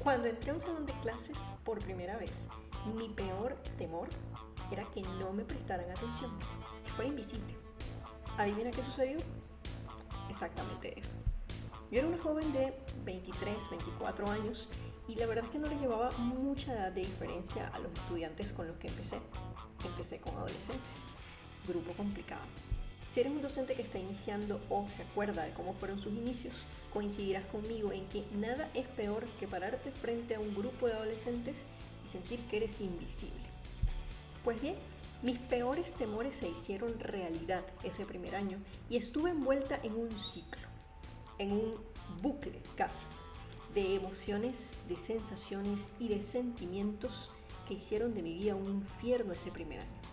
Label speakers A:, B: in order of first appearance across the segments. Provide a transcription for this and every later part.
A: Cuando entré a un salón de clases por primera vez, mi peor temor era que no me prestaran atención, que fuera invisible. ¿Adivina qué sucedió? Exactamente eso. Yo era una joven de 23, 24 años y la verdad es que no les llevaba mucha edad de diferencia a los estudiantes con los que empecé. Empecé con adolescentes, grupo complicado. Si eres un docente que está iniciando o se acuerda de cómo fueron sus inicios, coincidirás conmigo en que nada es peor que pararte frente a un grupo de adolescentes y sentir que eres invisible. Pues bien, mis peores temores se hicieron realidad ese primer año y estuve envuelta en un ciclo, en un bucle casi, de emociones, de sensaciones y de sentimientos que hicieron de mi vida un infierno ese primer año.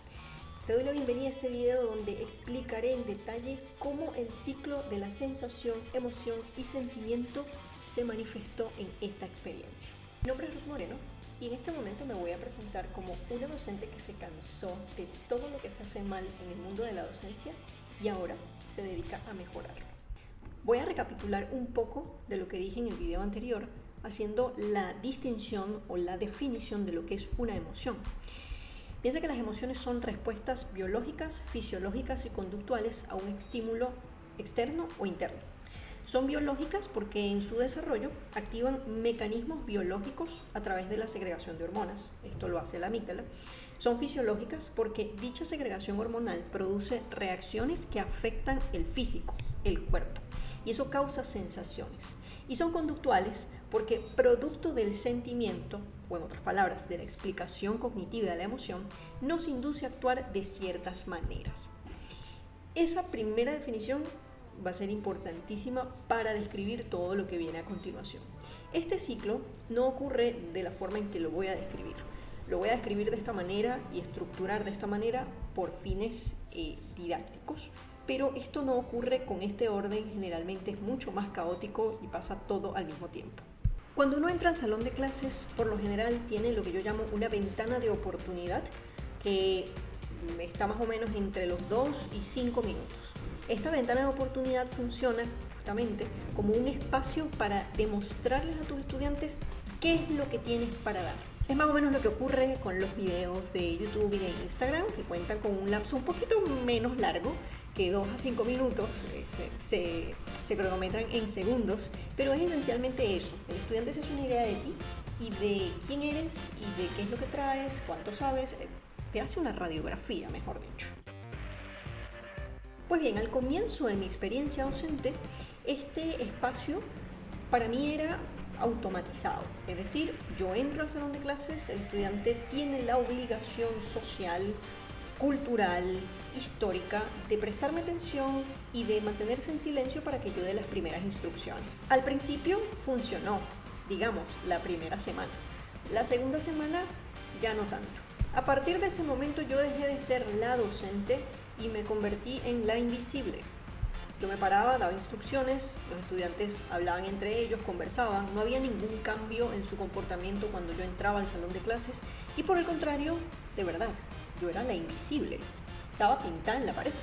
A: Te doy la bienvenida a este video donde explicaré en detalle cómo el ciclo de la sensación, emoción y sentimiento se manifestó en esta experiencia. Mi nombre es Ruth Moreno y en este momento me voy a presentar como una docente que se cansó de todo lo que se hace mal en el mundo de la docencia y ahora se dedica a mejorarlo. Voy a recapitular un poco de lo que dije en el video anterior, haciendo la distinción o la definición de lo que es una emoción. Piensa que las emociones son respuestas biológicas, fisiológicas y conductuales a un estímulo externo o interno. Son biológicas porque en su desarrollo activan mecanismos biológicos a través de la segregación de hormonas. Esto lo hace la amígdala. Son fisiológicas porque dicha segregación hormonal produce reacciones que afectan el físico, el cuerpo, y eso causa sensaciones. Y son conductuales porque producto del sentimiento, o en otras palabras, de la explicación cognitiva de la emoción, nos induce a actuar de ciertas maneras. Esa primera definición va a ser importantísima para describir todo lo que viene a continuación. Este ciclo no ocurre de la forma en que lo voy a describir. Lo voy a describir de esta manera y estructurar de esta manera por fines didácticos. Pero esto no ocurre con este orden, generalmente es mucho más caótico y pasa todo al mismo tiempo. Cuando uno entra al salón de clases, por lo general tiene lo que yo llamo una ventana de oportunidad que está más o menos entre los 2 y 5 minutos. Esta ventana de oportunidad funciona justamente como un espacio para demostrarles a tus estudiantes qué es lo que tienes para dar. Es más o menos lo que ocurre con los videos de YouTube y de Instagram, que cuentan con un lapso un poquito menos largo, que 2 a 5 minutos, se cronometran en segundos, pero es esencialmente eso. El estudiante se hace una idea de ti y de quién eres y de qué es lo que traes, cuánto sabes, te hace una radiografía, mejor dicho. Pues bien, al comienzo de mi experiencia docente, este espacio para mí era automatizado, es decir, yo entro al salón de clases, el estudiante tiene la obligación social, cultural, histórica, de prestarme atención y de mantenerse en silencio para que yo dé las primeras instrucciones. Al principio funcionó, digamos, la primera semana. La segunda semana ya no tanto. A partir de ese momento yo dejé de ser la docente y me convertí en la invisible. Yo me paraba, daba instrucciones, los estudiantes hablaban entre ellos, conversaban, no había ningún cambio en su comportamiento cuando yo entraba al salón de clases y por el contrario, de verdad, yo era la invisible, estaba pintada en la pared.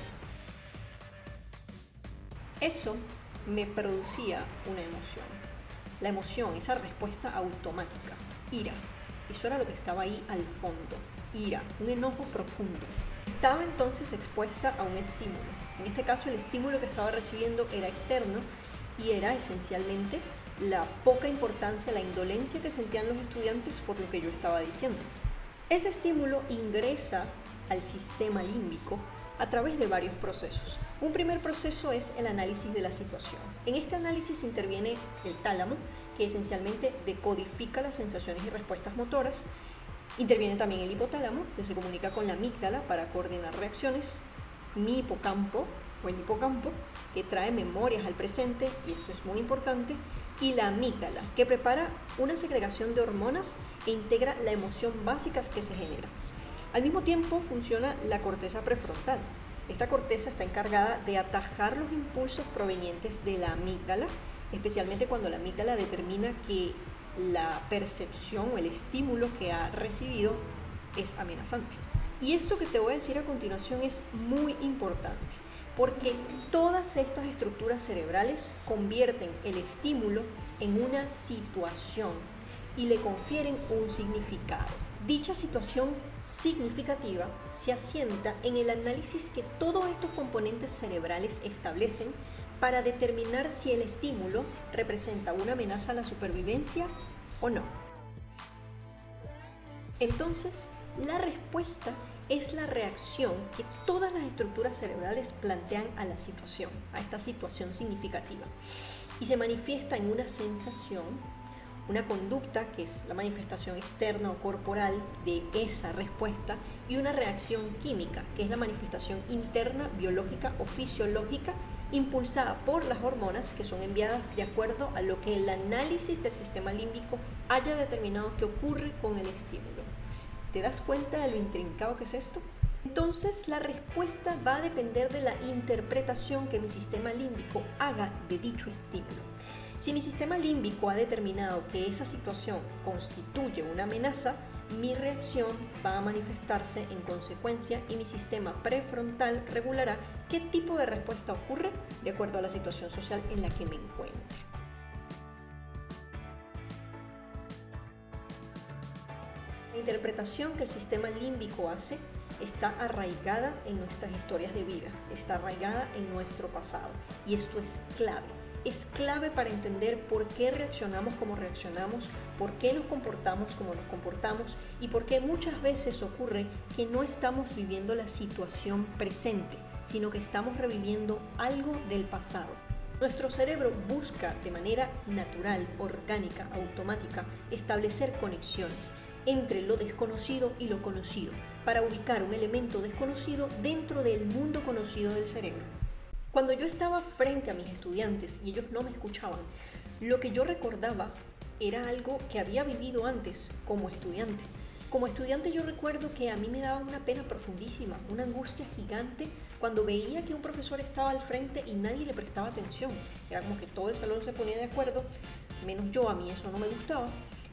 A: Eso me producía una emoción. La emoción, esa respuesta automática, ira. Eso era lo que estaba ahí al fondo, ira, un enojo profundo. Estaba entonces expuesta a un estímulo. En este caso el estímulo que estaba recibiendo era externo y era esencialmente la poca importancia, la indolencia que sentían los estudiantes por lo que yo estaba diciendo. Ese estímulo ingresa al sistema límbico a través de varios procesos. Un primer proceso es el análisis de la situación. En este análisis interviene el tálamo, que esencialmente decodifica las sensaciones y respuestas motoras. Interviene también el hipotálamo, que se comunica con la amígdala para coordinar reacciones. Mi hipocampo, o el hipocampo, que trae memorias al presente, y esto es muy importante. Y la amígdala, que prepara una segregación de hormonas e integra la emoción básica que se genera. Al mismo tiempo funciona la corteza prefrontal. Esta corteza está encargada de atajar los impulsos provenientes de la amígdala, especialmente cuando la amígdala determina que la percepción o el estímulo que ha recibido es amenazante. Y esto que te voy a decir a continuación es muy importante, porque todas estas estructuras cerebrales convierten el estímulo en una situación y le confieren un significado. Dicha situación significativa se asienta en el análisis que todos estos componentes cerebrales establecen para determinar si el estímulo representa una amenaza a la supervivencia o no. Entonces, la respuesta es la reacción que todas las estructuras cerebrales plantean a la situación, a esta situación significativa, y se manifiesta en una sensación, una conducta que es la manifestación externa o corporal de esa respuesta, y una reacción química que es la manifestación interna, biológica o fisiológica impulsada por las hormonas que son enviadas de acuerdo a lo que el análisis del sistema límbico haya determinado que ocurre con el estímulo. ¿Te das cuenta de lo intrincado que es esto? Entonces, la respuesta va a depender de la interpretación que mi sistema límbico haga de dicho estímulo. Si mi sistema límbico ha determinado que esa situación constituye una amenaza, mi reacción va a manifestarse en consecuencia y mi sistema prefrontal regulará qué tipo de respuesta ocurre de acuerdo a la situación social en la que me encuentre. La interpretación que el sistema límbico hace está arraigada en nuestras historias de vida, está arraigada en nuestro pasado, y esto es clave. Es clave para entender por qué reaccionamos como reaccionamos, por qué nos comportamos como nos comportamos y por qué muchas veces ocurre que no estamos viviendo la situación presente, sino que estamos reviviendo algo del pasado. Nuestro cerebro busca de manera natural, orgánica, automática, establecer conexiones entre lo desconocido y lo conocido, para ubicar un elemento desconocido dentro del mundo conocido del cerebro. Cuando yo estaba frente a mis estudiantes y ellos no me escuchaban, lo que yo recordaba era algo que había vivido antes como estudiante. Como estudiante yo recuerdo que a mí me daba una pena profundísima, una angustia gigante cuando veía que un profesor estaba al frente y nadie le prestaba atención. Era como que todo el salón se ponía de acuerdo, menos yo, a mí eso no me gustaba.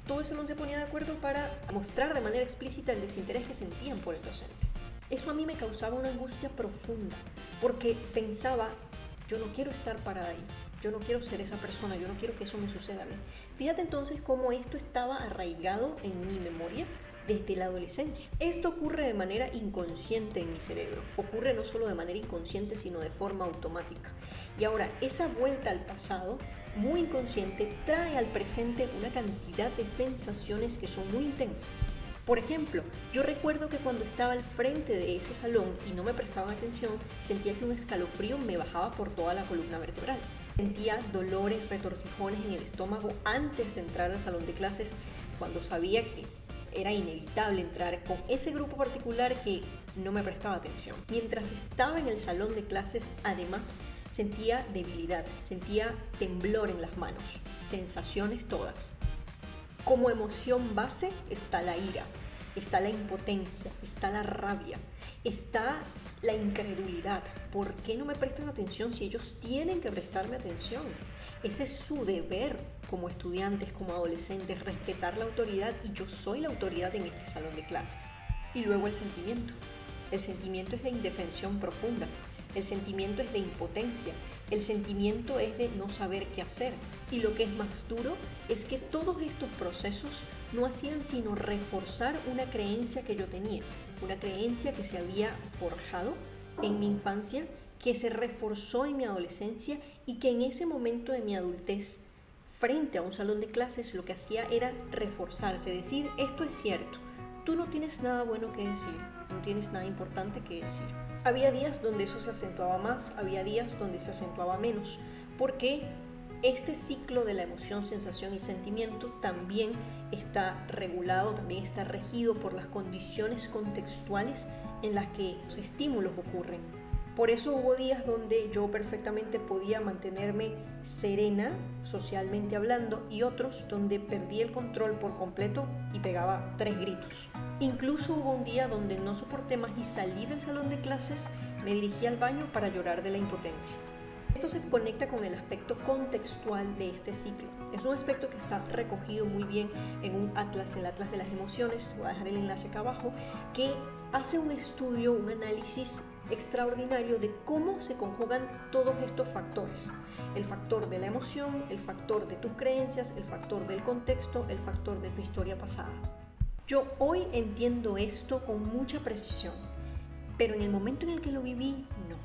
A: Todo el salón se ponía de acuerdo para mostrar de manera explícita el desinterés que sentían por el docente. Eso a mí me causaba una angustia profunda, porque pensaba, yo no quiero estar parada ahí, yo no quiero ser esa persona, yo no quiero que eso me suceda a mí. Fíjate entonces cómo esto estaba arraigado en mi memoria desde la adolescencia. Esto ocurre de manera inconsciente en mi cerebro, ocurre no solo de manera inconsciente, sino de forma automática. Y ahora, esa vuelta al pasado, muy inconsciente, trae al presente una cantidad de sensaciones que son muy intensas. Por ejemplo, yo recuerdo que cuando estaba al frente de ese salón y no me prestaban atención, sentía que un escalofrío me bajaba por toda la columna vertebral. Sentía dolores, retorcijones en el estómago antes de entrar al salón de clases, cuando sabía que era inevitable entrar con ese grupo particular que no me prestaba atención. Mientras estaba en el salón de clases, además, sentía debilidad, sentía temblor en las manos, sensaciones todas. Como emoción base está la ira, está la impotencia, está la rabia, está la incredulidad. ¿Por qué no me prestan atención si ellos tienen que prestarme atención? Ese es su deber como estudiantes, como adolescentes, respetar la autoridad, y yo soy la autoridad en este salón de clases. Y luego el sentimiento. El sentimiento es de indefensión profunda, el sentimiento es de impotencia, el sentimiento es de no saber qué hacer. Y lo que es más duro es que todos estos procesos no hacían sino reforzar una creencia que yo tenía, una creencia que se había forjado en mi infancia, que se reforzó en mi adolescencia y que en ese momento de mi adultez, frente a un salón de clases, lo que hacía era reforzarse, decir, esto es cierto, tú no tienes nada bueno que decir, no tienes nada importante que decir. Había días donde eso se acentuaba más, había días donde se acentuaba menos, porque este ciclo de la emoción, sensación y sentimiento también está regulado, también está regido por las condiciones contextuales en las que los estímulos ocurren. Por eso hubo días donde yo perfectamente podía mantenerme serena, socialmente hablando, y otros donde perdí el control por completo y pegaba 3 gritos. Incluso hubo un día donde no soporté más y salí del salón de clases, me dirigí al baño para llorar de la impotencia. Esto se conecta con el aspecto contextual de este ciclo. Es un aspecto que está recogido muy bien en un atlas, el Atlas de las Emociones, voy a dejar el enlace acá abajo, que hace un estudio, un análisis extraordinario de cómo se conjugan todos estos factores. El factor de la emoción, el factor de tus creencias, el factor del contexto, el factor de tu historia pasada. Yo hoy entiendo esto con mucha precisión, pero en el momento en el que lo viví, no.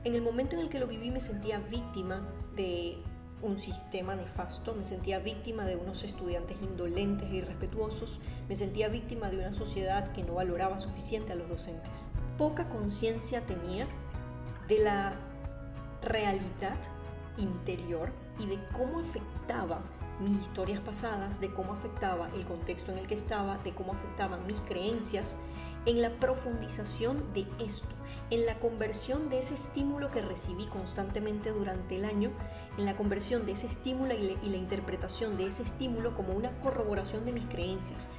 A: En el momento en el que lo viví me sentía víctima de un sistema nefasto, me sentía víctima de unos estudiantes indolentes e irrespetuosos, me sentía víctima de una sociedad que no valoraba suficiente a los docentes. Poca conciencia tenía de la realidad interior y de cómo afectaba mis historias pasadas, de cómo afectaba el contexto en el que estaba, de cómo afectaban mis creencias, en la profundización de esto, en la conversión de ese estímulo que recibí constantemente durante el año, en la conversión de ese estímulo y la interpretación de ese estímulo como una corroboración de mis creencias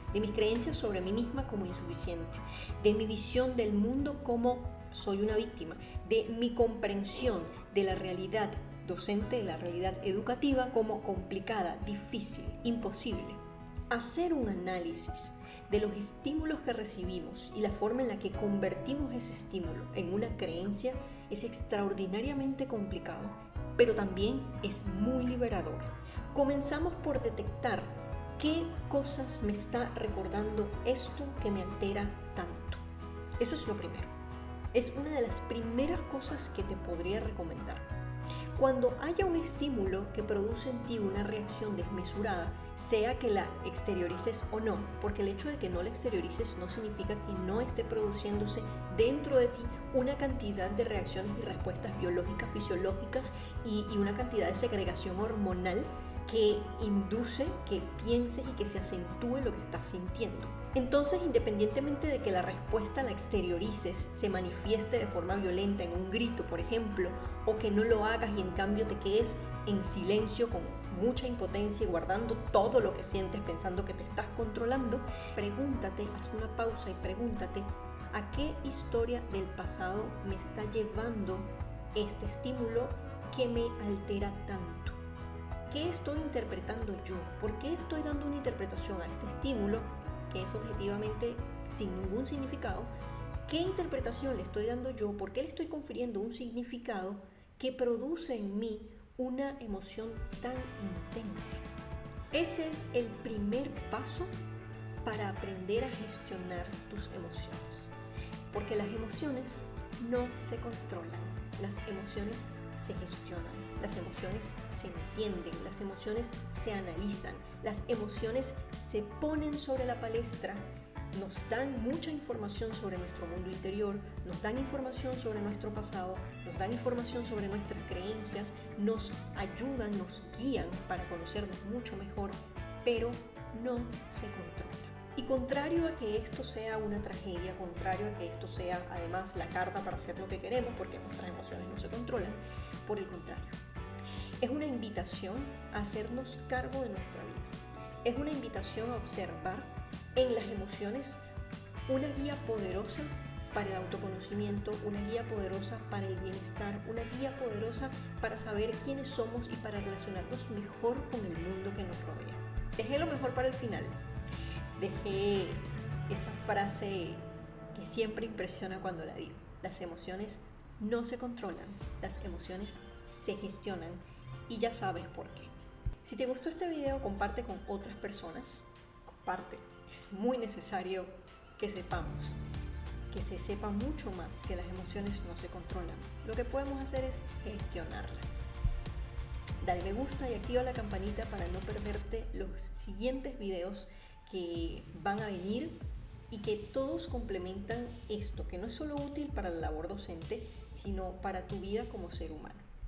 A: sobre mí misma como insuficiente, de mi visión del mundo como soy una víctima, de mi comprensión de la realidad docente, de la realidad educativa como complicada, difícil, imposible. Hacer un análisis de los estímulos que recibimos y la forma en la que convertimos ese estímulo en una creencia es extraordinariamente complicado, pero también es muy liberador. Comenzamos por detectar qué cosas me está recordando esto que me altera tanto. Eso es lo primero. Es una de las primeras cosas que te podría recomendar. Cuando haya un estímulo que produce en ti una reacción desmesurada, sea que la exteriorices o no, porque el hecho de que no la exteriorices no significa que no esté produciéndose dentro de ti una cantidad de reacciones y respuestas biológicas, fisiológicas y una cantidad de segregación hormonal que induce que pienses y que se acentúe lo que estás sintiendo. Entonces, independientemente de que la respuesta la exteriorices, se manifieste de forma violenta en un grito, por ejemplo, o que no lo hagas y en cambio te quedes en silencio con mucha impotencia y guardando todo lo que sientes pensando que te estás controlando, pregúntate, haz una pausa y pregúntate a qué historia del pasado me está llevando este estímulo que me altera tanto. ¿Qué estoy interpretando yo? ¿Por qué estoy dando una interpretación a este estímulo que es objetivamente sin ningún significado? ¿Qué interpretación le estoy dando yo? ¿Por qué le estoy confiriendo un significado que produce en mí una emoción tan intensa? Ese es el primer paso para aprender a gestionar tus emociones. Porque las emociones no se controlan, las emociones se gestionan. Las emociones se entienden, las emociones se analizan, las emociones se ponen sobre la palestra, nos dan mucha información sobre nuestro mundo interior, nos dan información sobre nuestro pasado, nos dan información sobre nuestras creencias, nos ayudan, nos guían para conocernos mucho mejor, pero no se controlan. Y contrario a que esto sea una tragedia, contrario a que esto sea además la carta para hacer lo que queremos, porque nuestras emociones no se controlan, por el contrario. Es una invitación a hacernos cargo de nuestra vida. Es una invitación a observar en las emociones una guía poderosa para el autoconocimiento, una guía poderosa para el bienestar, una guía poderosa para saber quiénes somos y para relacionarnos mejor con el mundo que nos rodea. Dejé lo mejor para el final. Dejé esa frase que siempre impresiona cuando la digo. Las emociones no se controlan, las emociones se gestionan. Y ya sabes por qué. Si te gustó este video, comparte con otras personas. Comparte. Es muy necesario que sepamos, que se sepa mucho más que las emociones no se controlan. Lo que podemos hacer es gestionarlas. Dale me gusta y activa la campanita para no perderte los siguientes videos que van a venir y que todos complementan esto, que no es solo útil para la labor docente, sino para tu vida como ser humano.